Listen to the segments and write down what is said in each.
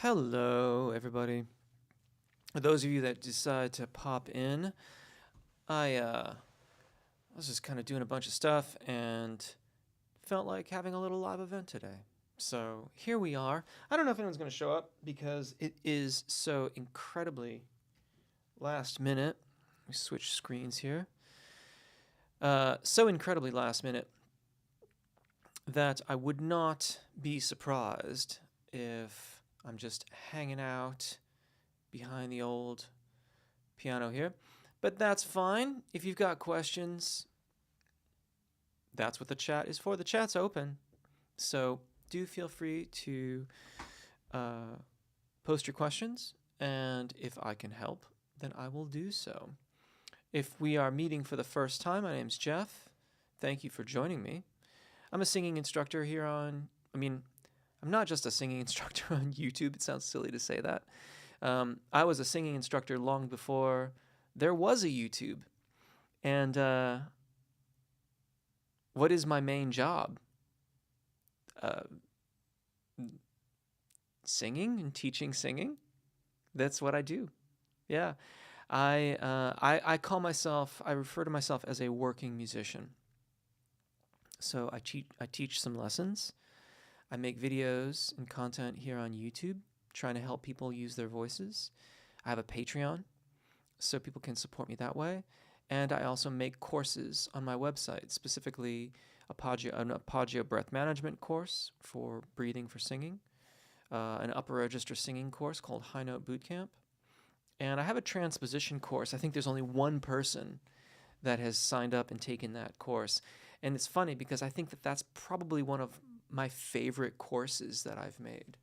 Hello, everybody. For those of you that decide to pop in, I was just kind of doing a bunch of stuff and felt like having a little live event today. So here we are. I don't know if anyone's going to show up because it is so incredibly last minute. Let me switch screens here. So incredibly last minute that I would not be surprised if I'm just hanging out behind the old piano here. But that's fine. If you've got questions, that's what the chat is for. The chat's open. So do feel free to post your questions. And if I can help, then I will do so. If we are meeting for the first time, my name's Jeff. Thank you for joining me. I'm a singing instructor here I'm not just a singing instructor on YouTube. It sounds silly to say that. I was a singing instructor long before there was a YouTube. And what is my main job? Singing and teaching singing. That's what I do. Yeah. I refer to myself as a working musician. So I teach some lessons. I make videos and content here on YouTube, trying to help people use their voices. I have a Patreon, so people can support me that way. And I also make courses on my website, specifically an Apagio breath management course for breathing for singing, an upper register singing course called High Note Bootcamp, and I have a transposition course. I think there's only one person that has signed up and taken that course. And it's funny because I think that that's probably one of my favorite courses that I've made.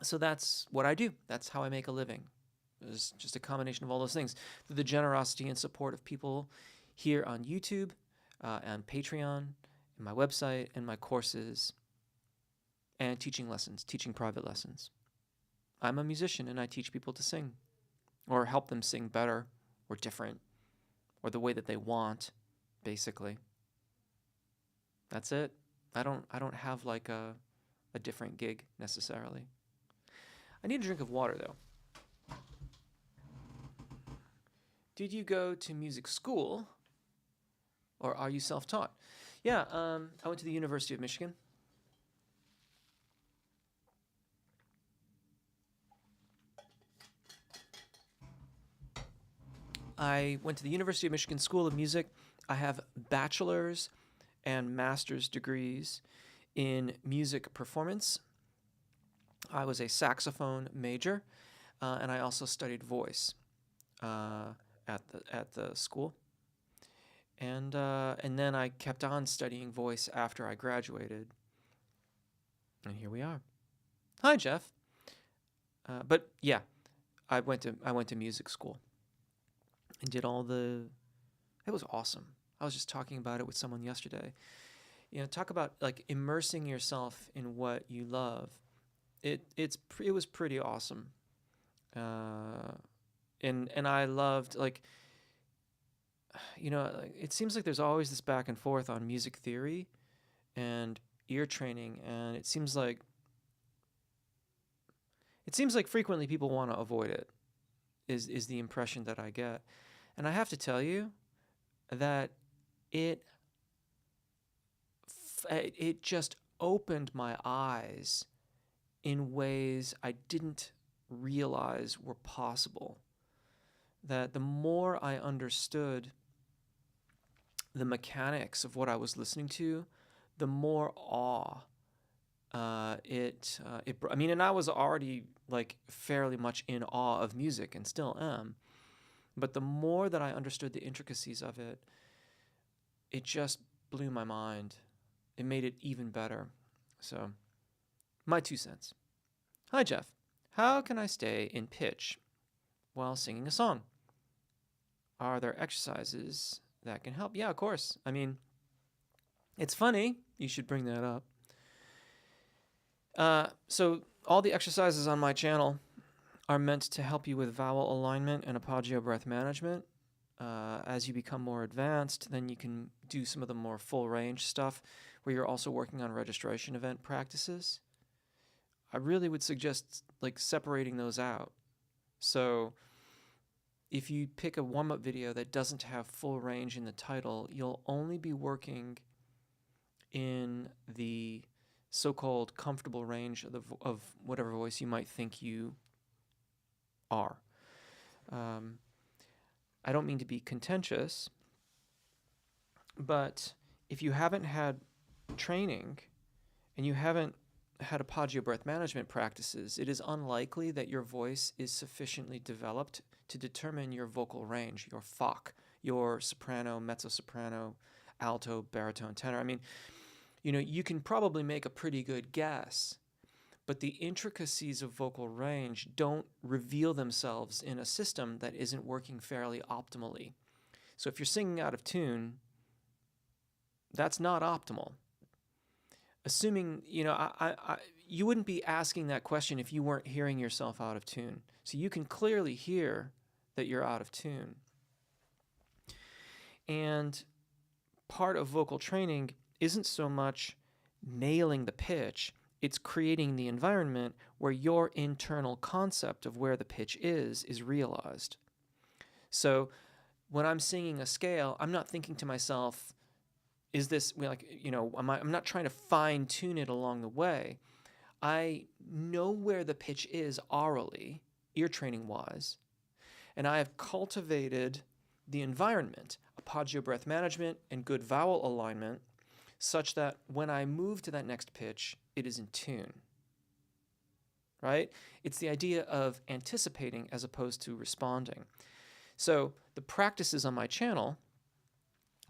So that's what I do. That's how I make a living. It's just a combination of all those things. Through the generosity and support of people here on YouTube, and Patreon, and my website, and my courses, and teaching private lessons. I'm a musician and I teach people to sing, or help them sing better, or different, or the way that they want, basically. That's it. I don't have like a different gig necessarily. I need a drink of water though. Did you go to music school, or are you self-taught? Yeah, I went to the University of Michigan. I went to the University of Michigan School of Music. I have bachelor's and master's degrees in music performance. I was a saxophone major, and I also studied voice at the school. And then I kept on studying voice after I graduated. And here we are. Hi, Jeff. But yeah, I went to music school and did it was awesome. I was just talking about it with someone yesterday. Talk about like immersing yourself in what you love. It was pretty awesome. And I loved like it seems like there's always this back and forth on music theory and ear training, and it seems like frequently people want to avoid it. Is the impression that I get. And I have to tell you that it just opened my eyes in ways I didn't realize were possible. That the more I understood the mechanics of what I was listening to, the more awe and I was already like fairly much in awe of music and still am. But the more that I understood the intricacies of it, it just blew my mind. It made it even better. So, my 2 cents. Hi, Jeff. How can I stay in pitch while singing a song? Are there exercises that can help? Yeah, of course. I mean, it's funny. You should bring that up. So all the exercises on my channel are meant to help you with vowel alignment and Apagio breath management. As you become more advanced, then you can do some of the more full range stuff where you're also working on registration event practices. I really would suggest like separating those out. So if you pick a warm-up video that doesn't have full range in the title, you'll only be working in the so-called comfortable range of whatever voice you might think you are. I don't mean to be contentious, but if you haven't had training and you haven't had Apagio breath management practices, it is unlikely that your voice is sufficiently developed to determine your vocal range, your FOC, your soprano, mezzo-soprano, alto, baritone, tenor. I mean, you can probably make a pretty good guess, but the intricacies of vocal range don't reveal themselves in a system that isn't working fairly optimally. So if you're singing out of tune, that's not optimal. Assuming, you wouldn't be asking that question if you weren't hearing yourself out of tune. So you can clearly hear that you're out of tune. And part of vocal training isn't so much nailing the pitch, it's creating the environment where your internal concept of where the pitch is realized. So when I'm singing a scale, I'm not thinking to myself, is this I'm not trying to fine tune it along the way. I know where the pitch is orally, ear training wise, and I have cultivated the environment, Apagio breath management and good vowel alignment, such that when I move to that next pitch, it is in tune. Right? It's the idea of anticipating as opposed to responding. So the practices on my channel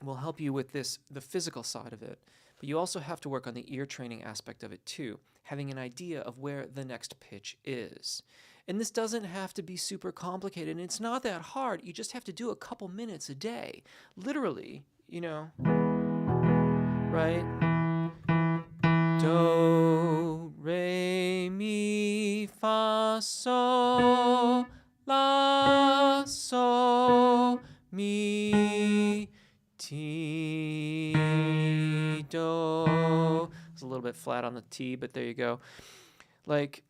will help you with the physical side of it, but you also have to work on the ear training aspect of it too, having an idea of where the next pitch is. And this doesn't have to be super complicated, and it's not that hard. You just have to do a couple minutes a day. Literally, right? Do, re, mi, fa, sol, la, sol, mi, ti, do. It's a little bit flat on the T, but there you go. Like,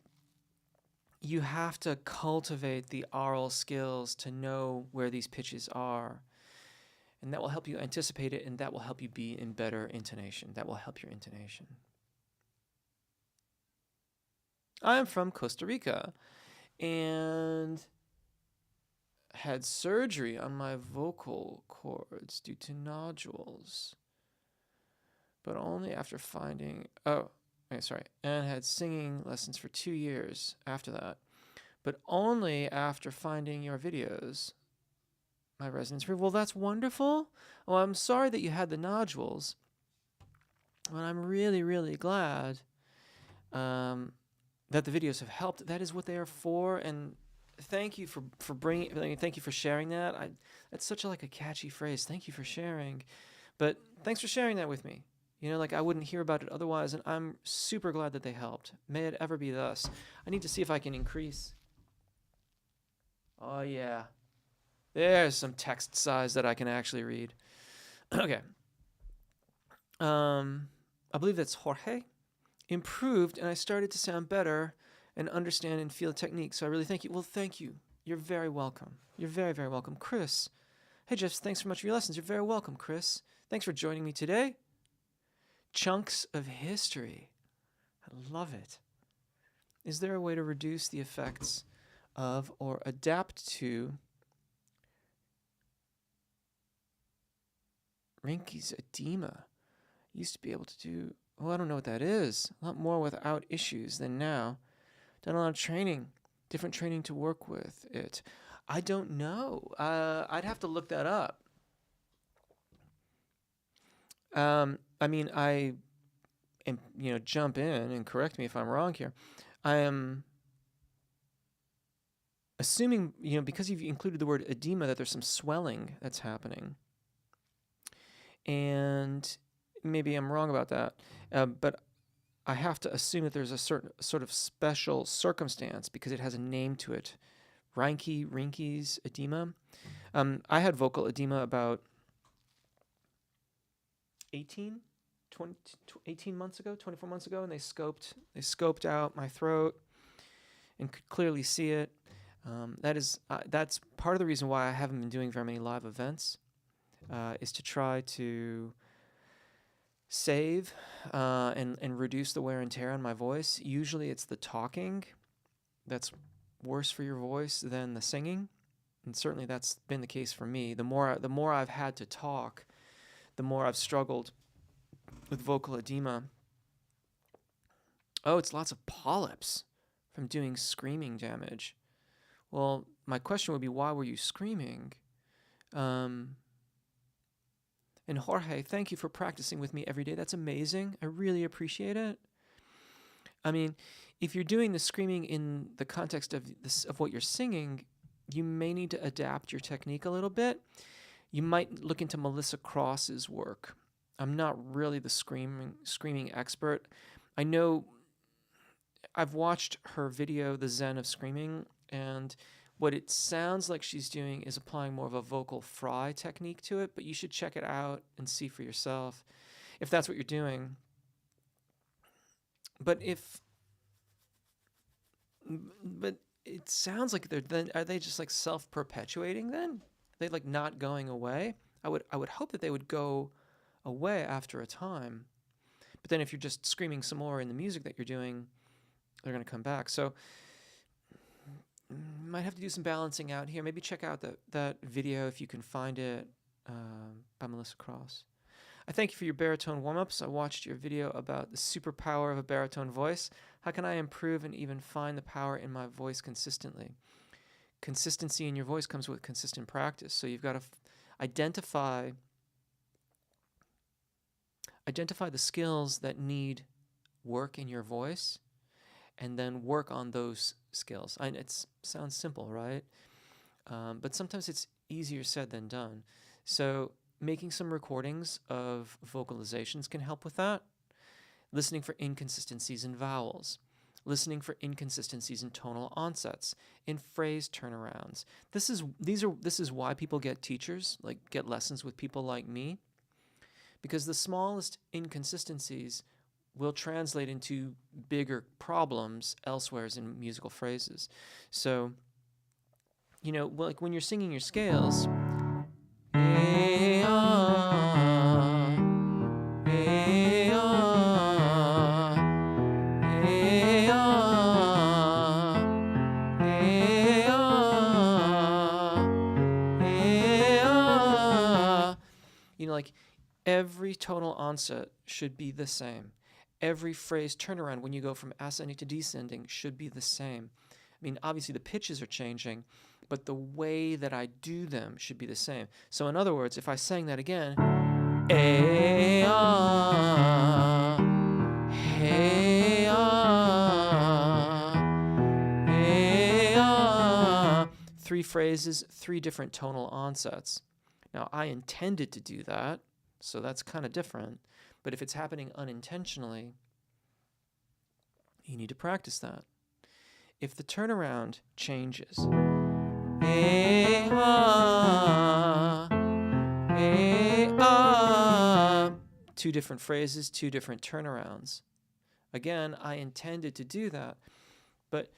you have to cultivate the aural skills to know where these pitches are. And that will help you anticipate it, and that will help you be in better intonation. That will help your intonation. I am from Costa Rica and had surgery on my vocal cords due to nodules, but only after finding, and had singing lessons for 2 years after that, but only after finding your videos. My resonance. Well, that's wonderful. Well, I'm sorry that you had the nodules, but I'm really, really glad that the videos have helped. That is what they are for, and thank you for thank you for sharing that. That's such a catchy phrase. Thank you for sharing, but thanks for sharing that with me. I wouldn't hear about it otherwise, and I'm super glad that they helped. May it ever be thus. I need to see if I can increase. Oh yeah. There's some text size that I can actually read. Okay. I believe that's Jorge. Improved, and I started to sound better and understand and feel the technique. So I really thank you. Well, thank you. You're very welcome. You're very, very welcome. Chris. Hey, Jeff, thanks so much for your lessons. You're very welcome, Chris. Thanks for joining me today. Chunks of history. I love it. Is there a way to reduce the effects of or adapt to Rinke's edema? Used to be able to do, I don't know what that is. A lot more without issues than now. Done a lot of training, different training to work with it. I don't know. I'd have to look that up. I am, jump in and correct me if I'm wrong here. I am assuming, because you've included the word edema, that there's some swelling that's happening. And maybe I'm wrong about that, but I have to assume that there's a certain sort of special circumstance because it has a name to it. Rinke's edema. I had vocal edema about 18, 18 months ago, 24 months ago, and they scoped out my throat and could clearly see it. That's part of the reason why I haven't been doing very many live events, is to try to save and reduce the wear and tear on my voice. Usually it's the talking that's worse for your voice than the singing, and certainly that's been the case for me. The more I've had to talk, the more I've struggled with vocal edema. Oh, it's lots of polyps from doing screaming damage. Well, my question would be, why were you screaming? And Jorge, thank you for practicing with me every day. That's amazing. I really appreciate it. I mean, if you're doing the screaming in the context of what you're singing, you may need to adapt your technique a little bit. You might look into Melissa Cross's work. I'm not really the screaming expert. I know I've watched her video, The Zen of Screaming, and what it sounds like she's doing is applying more of a vocal fry technique to it, but you should check it out and see for yourself if that's what you're doing. But it sounds like are they just like self-perpetuating then? Are they like not going away? I would hope that they would go away after a time. But then if you're just screaming some more in the music that you're doing, they're going to come back. So might have to do some balancing out here. Maybe check out that video if you can find it, by Melissa Cross. I thank you for your baritone warm-ups. I watched your video about the superpower of a baritone voice. How can I improve and even find the power in my voice consistently? Consistency in your voice comes with consistent practice. So you've got to identify the skills that need work in your voice, and then work on those skills. It sounds simple, right? But sometimes it's easier said than done. So making some recordings of vocalizations can help with that. Listening for inconsistencies in vowels. Listening for inconsistencies in tonal onsets, in phrase turnarounds. This is why people get teachers, like get lessons with people like me, because the smallest inconsistencies will translate into bigger problems elsewhere in musical phrases. So, like when you're singing your scales, like every tonal onset should be the same. Every phrase turnaround when you go from ascending to descending should be the same. I mean, obviously the pitches are changing, but the way that I do them should be the same. So in other words, if I sang that again, three phrases, three different tonal onsets. Now, I intended to do that, so that's kind of different. But if it's happening unintentionally, you need to practice that. If the turnaround changes, two different phrases, two different turnarounds. Again, I intended to do that, but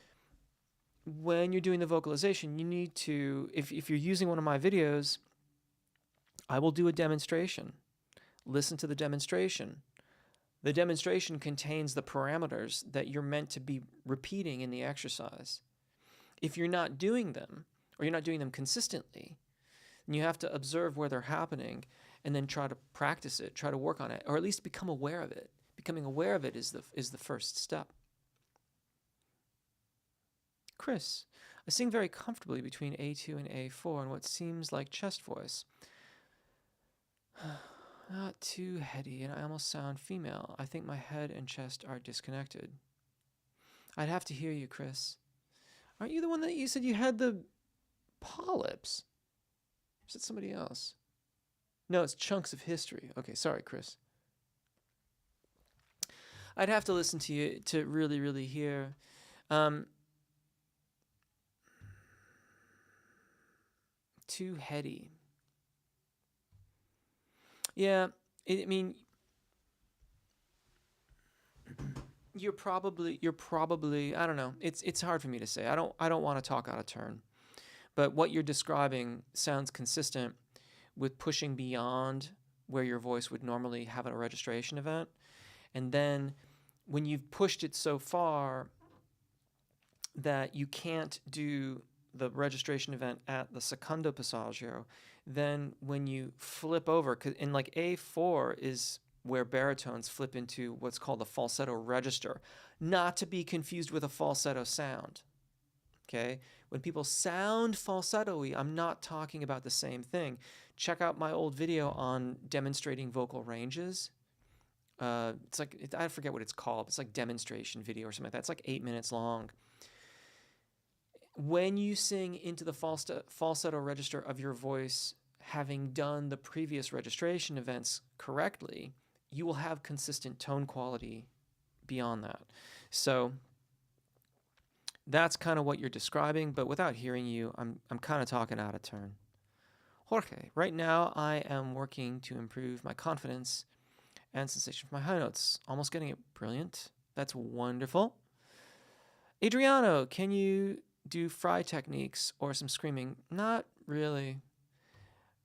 when you're doing the vocalization, you need to, if you're using one of my videos, I will do a demonstration. Listen to the demonstration. The demonstration contains the parameters that you're meant to be repeating in the exercise. If you're not doing them, or you're not doing them consistently, then you have to observe where they're happening and then try to practice it, try to work on it, or at least become aware of it. Becoming aware of it is the first step. Chris, I sing very comfortably between A2 and A4 in what seems like chest voice. Not too heady, and I almost sound female. I think my head and chest are disconnected. I'd have to hear you, Chris. Aren't you the one that you said you had the polyps? Or is it somebody else? No, it's Chunks of History. Okay, sorry, Chris. I'd have to listen to you to really, really hear. Too heady. Yeah, I mean, you're probably I don't know. It's hard for me to say. I don't want to talk out of turn. But what you're describing sounds consistent with pushing beyond where your voice would normally have a registration event. And then when you've pushed it so far that you can't do the registration event at the secondo passaggio, then when you flip over, 'cause in like A4 is where baritones flip into what's called the falsetto register, not to be confused with a falsetto sound. Okay? When people sound falsetto-y, I'm not talking about the same thing. Check out my old video on demonstrating vocal ranges. It's like, I forget what it's called. It's like demonstration video or something like that. It's like 8 minutes long. When you sing into the falsetto register of your voice, having done the previous registration events correctly, you will have consistent tone quality beyond that. So that's kind of what you're describing, but without hearing you, I'm kind of talking out of turn. Jorge, right now I am working to improve my confidence and sensation for my high notes. Almost getting it. Brilliant. That's wonderful. Adriano, can you do fry techniques or some screaming? Not really.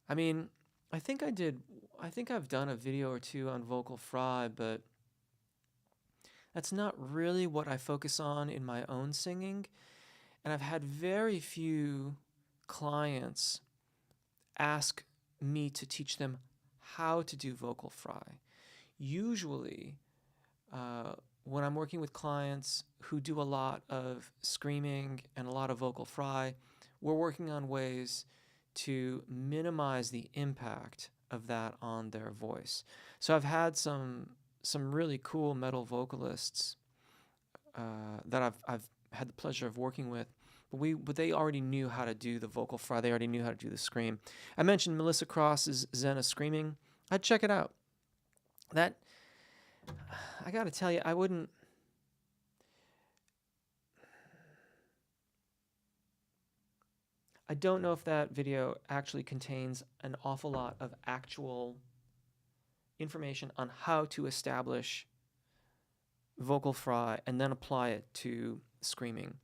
I mean, I think I've done a video or two on vocal fry, but that's not really what I focus on in my own singing. And I've had very few clients ask me to teach them how to do vocal fry. Usually, when I'm working with clients who do a lot of screaming and a lot of vocal fry, we're working on ways to minimize the impact of that on their voice. So I've had some really cool metal vocalists that I've had the pleasure of working with, but they already knew how to do the vocal fry. They already knew how to do the scream. I mentioned Melissa Cross's Zen of Screaming. I'd check it out. That, I got to tell you, I don't know if that video actually contains an awful lot of actual information on how to establish vocal fry and then apply it to screaming.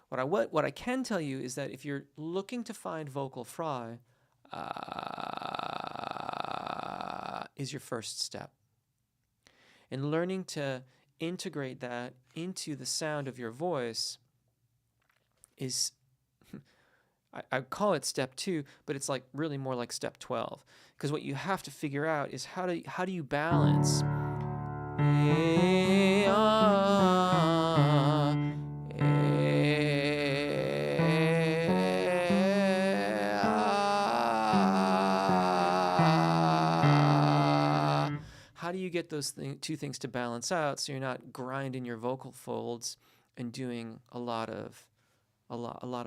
What I can tell you is that if you're looking to find vocal fry, is your first step. And learning to integrate that into the sound of your voice is, I call it step 2, but it's like really more like step 12. Because what you have to figure out is how do you balance how do you get those two things to balance out so you're not grinding your vocal folds and doing a lot of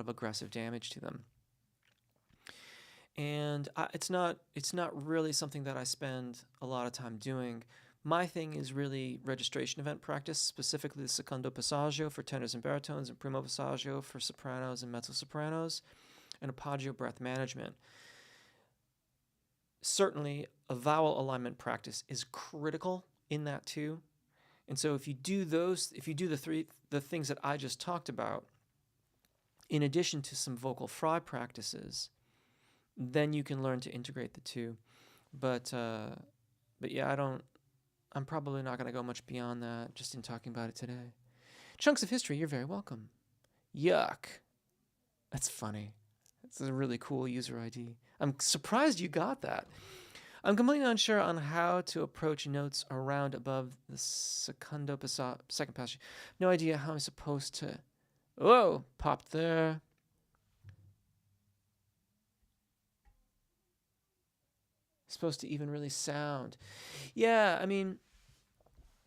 aggressive damage to them. And it's not really something that I spend a lot of time doing. My thing is really registration event practice, specifically the secondo passaggio for tenors and baritones, and primo passaggio for sopranos and mezzo-sopranos, and arpeggio breath management. Certainly, a vowel alignment practice is critical in that too. And so if you do the things that I just talked about, in addition to some vocal fry practices, then you can learn to integrate the two. But yeah, I'm probably not going to go much beyond that just in talking about it today. Chunks of History, you're very welcome. Yuck. That's funny. It's a really cool user ID. I'm surprised you got that. I'm completely unsure on how to approach notes around above the secondo second passage. No idea how I'm supposed to... Whoa, popped there. Supposed to even really sound. Yeah, I mean,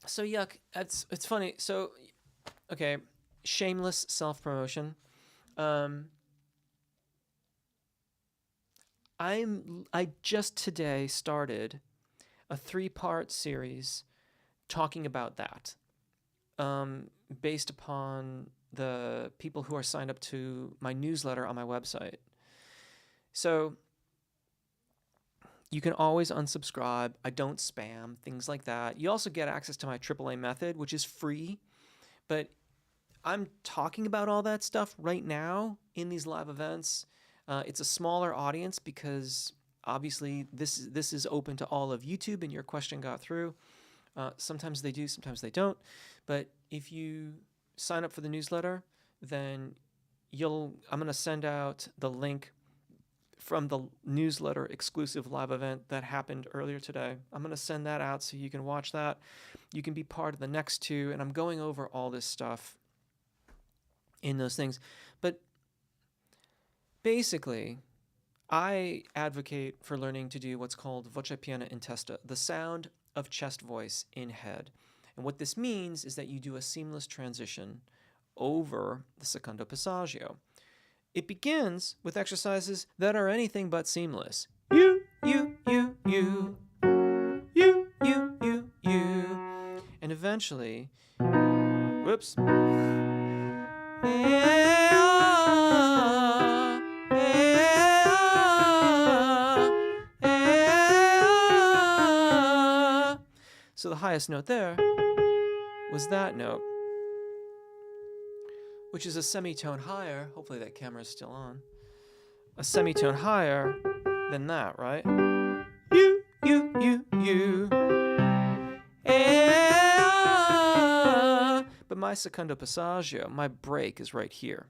so yuck. It's funny. So, okay, shameless self-promotion. I just today started a 3-part series talking about that, based upon the people who are signed up to my newsletter on my website. So you can always unsubscribe. I don't spam, things like that. You also get access to my AAA method, which is free. But I'm talking about all that stuff right now in these live events. It's a smaller audience because obviously this is open to all of YouTube, and your question got through. Sometimes they do, sometimes they don't. But if you sign up for the newsletter, then I'm going to send out the link from the newsletter exclusive live event that happened earlier today. I'm going to send that out so you can watch that. You can be part of the next two, and I'm going over all this stuff in those things. But basically, I advocate for learning to do what's called voce piena in testa, the sound of chest voice in head. And what this means is that you do a seamless transition over the secondo passaggio. It begins with exercises that are anything but seamless. You, you, you, you. You, you, you, you. And eventually, whoops. So the highest note there was that note, which is a semitone higher. Hopefully that camera is still on. A semitone higher than that, right? You, you, you, you. But my secondo passaggio, my break is right here.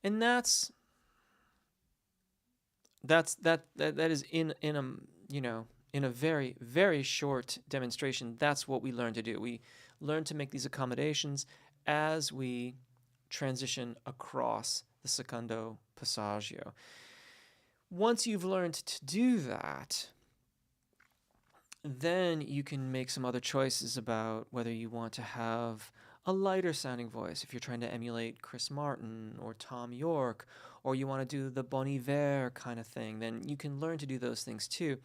And that is in a, you know, in a very, very short demonstration. That's what we learn to do. We learn to make these accommodations as we transition across the secondo passaggio. Once you've learned to do that, then you can make some other choices about whether you want to have a lighter sounding voice if you're trying to emulate Chris Martin or Tom York, or you want to do the Bon Iver kind of thing. Then you can learn to do those things too.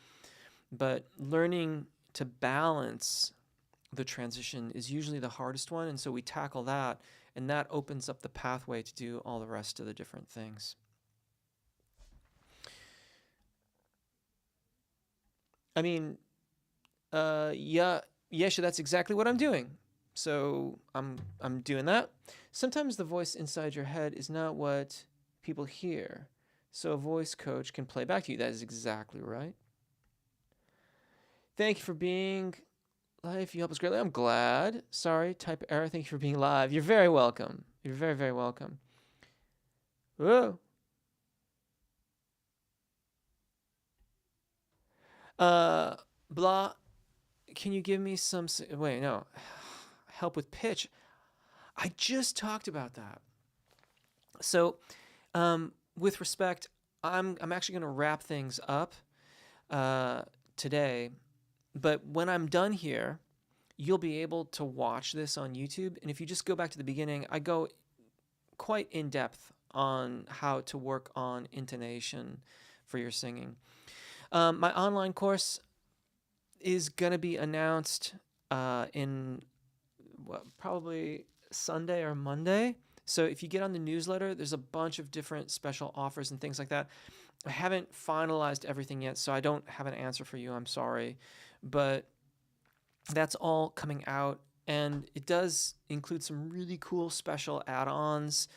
But learning to balance the transition is usually the hardest one, and so we tackle that, and that opens up the pathway to do all the rest of the different things. I mean, yeah, sure, that's exactly what I'm doing. So I'm doing that. Sometimes the voice inside your head is not what people hear. So a voice coach can play back to you. That is exactly right. Thank you for being live. You help us greatly. I'm glad. Sorry, type error. Thank you for being live. You're very welcome. You're very, very welcome. Whoa. Blah. Can you give me some... Wait, no. Help with pitch. I just talked about that. So, with respect, I'm actually going to wrap things up today. But when I'm done here, you'll be able to watch this on YouTube. And if you just go back to the beginning, I go quite in depth on how to work on intonation for your singing. My online course is going to be announced in probably Sunday or Monday. So if you get on the newsletter, there's a bunch of different special offers and things like that. I haven't finalized everything yet, so I don't have an answer for you. I'm sorry. But that's all coming out, and it does include some really cool special add-ons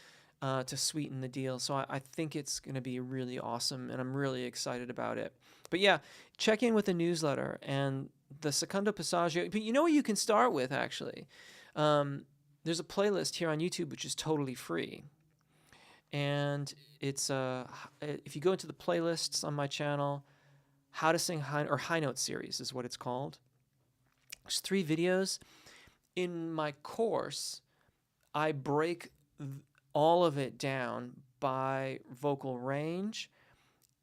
to sweeten the deal. So I think it's going to be really awesome, and I'm really excited about it. But yeah, check in with the newsletter and the secondo passaggio. But you know what you can start with, actually? There's a playlist here on YouTube which is totally free. And it's if you go into the playlists on my channel, How to Sing High Note series is what it's called. There's 3 videos. In my course, I break all of it down by vocal range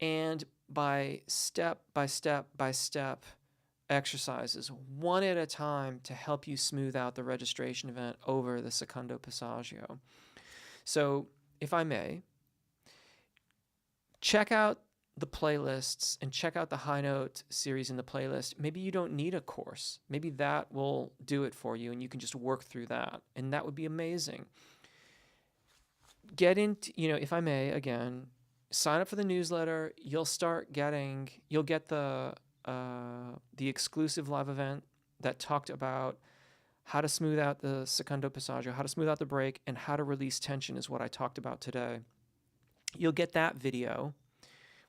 and by step exercises, one at a time, to help you smooth out the registration event over the secondo passaggio. So, if I may, check out the playlists and check out the high note series in the playlist. Maybe you don't need a course. Maybe that will do it for you and you can just work through that. And that would be amazing. Get into, if I may, again, sign up for the newsletter. You'll get the exclusive live event that talked about how to smooth out the secondo passaggio, how to smooth out the break, and how to release tension is what I talked about today. You'll get that video,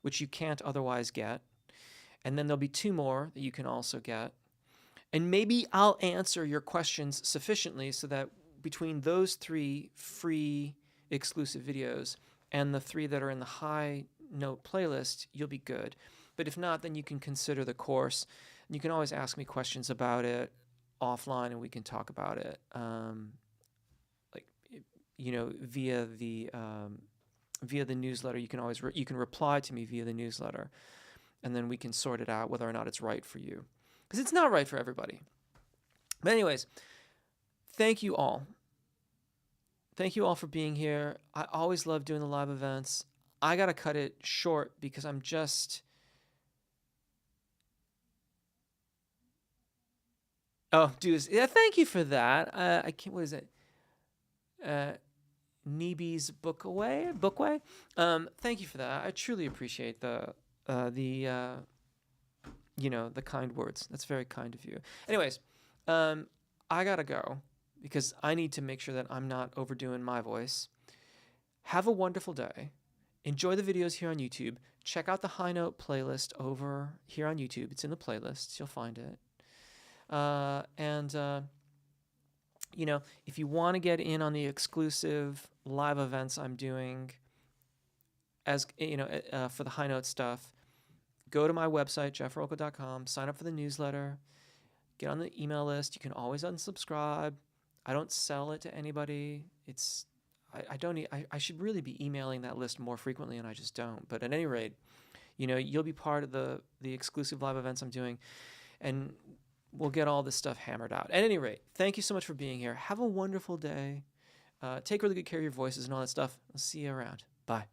which you can't otherwise get. And then there'll be 2 more that you can also get. And maybe I'll answer your questions sufficiently so that between those 3 free exclusive videos and the 3 that are in the high note playlist, you'll be good. But if not, then you can consider the course. You can always ask me questions about it offline, and we can talk about it, via the newsletter. You can always you can reply to me via the newsletter, and then we can sort it out whether or not it's right for you, because it's not right for everybody. But anyways, thank you all. Thank you all for being here. I always love doing the live events. I got to cut it short because I'm just... Oh, dude, yeah, thank you for that. I can't, what is it? Neeby's Bookway. Thank you for that. I truly appreciate the kind words. That's very kind of you. Anyways, I gotta go because I need to make sure that I'm not overdoing my voice. Have a wonderful day. Enjoy the videos here on YouTube. Check out the High Note playlist over here on YouTube. It's in the playlists. You'll find it. If you want to get in on the exclusive live events I'm doing, as for the High Note stuff, go to my website, jeffrolka.com, sign up for the newsletter, get on the email list. You can always unsubscribe. I don't sell it to anybody. I should really be emailing that list more frequently, and I just don't. But at any rate, you'll be part of the exclusive live events I'm doing, and we'll get all this stuff hammered out. At any rate, thank you so much for being here. Have a wonderful day. Take really good care of your voices and all that stuff. I'll see you around. Bye.